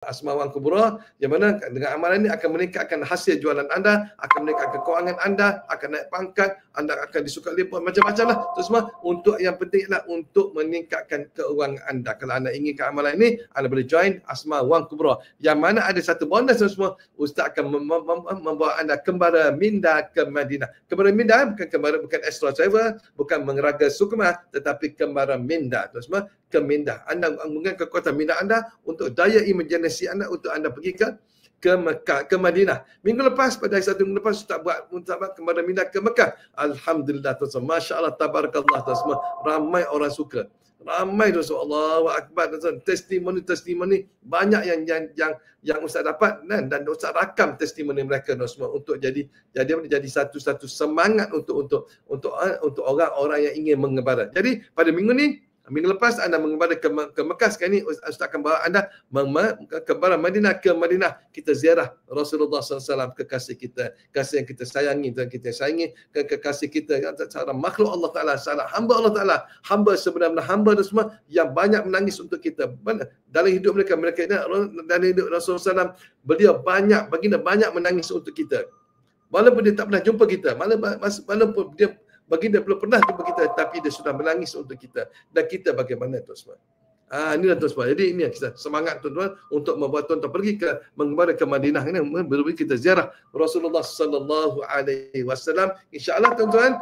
Asmaul Kubra, yang mana dengan amalan ini akan meningkatkan hasil jualan anda, akan meningkatkan kewangan anda, akan naik pangkat, anda akan disukai lipat, macam-macam lah. Itu semua untuk yang penting lah untuk meningkatkan keuangan anda. Kalau anda inginkan amalan ini, anda boleh join Asmaul Kubra. Yang mana ada satu bonus semua, Ustaz akan membawa anda kembara minda ke Madinah. Kembara minda bukan extra travel, bukan mengeraga sukma, tetapi kembara minda. Itu semua ke Mindah. Anda menggunakan kekuatan minda anda untuk daya imajinasi anda untuk anda pergi ke Mekah, ke Madinah. Minggu lepas, pada hari satu minggu lepas, Ustaz buat muntabak kepada Mindah ke Mekah. Alhamdulillah, tuan-tuan. Masya Allah, tabarakallah, tuan-tuan. Ramai orang suka. Ramai, tuan-tuan. Allahu Akbar, tuan-tuan. Testimoni banyak yang Ustaz dapat dan Ustaz rakam testimoni mereka, tuan-tuan, untuk jadi satu semangat untuk orang-orang yang ingin mengembara. Jadi pada minggu lepas anda mengembara ke Mekah, sekarang ni Ustaz akan bawa anda kembara ke Madinah. Kita ziarah Rasulullah SAW, kekasih kita, kasih yang kita sayangi dan kita sayangi, kekasih kita seorang makhluk Allah Ta'ala, seorang hamba Allah Ta'ala, hamba sebenarnya hamba dan semua yang banyak menangis untuk kita. Dalam hidup mereka dalam hidup Rasulullah SAW, beliau baginda banyak menangis untuk kita. Walaupun dia tak pernah jumpa kita, walaupun dia baginda belum pernah jumpa kita, tapi dia sudah menangis untuk kita. Dan kita bagaimana, tuan-tuan? Inilah, tuan-tuan. Jadi ini kita semangat, tuan-tuan, untuk membuat tuan-tuan pergi mengembara ke Madinah ini, kita ziarah Rasulullah sallallahu alaihi wasallam. Insya-Allah, tuan-tuan,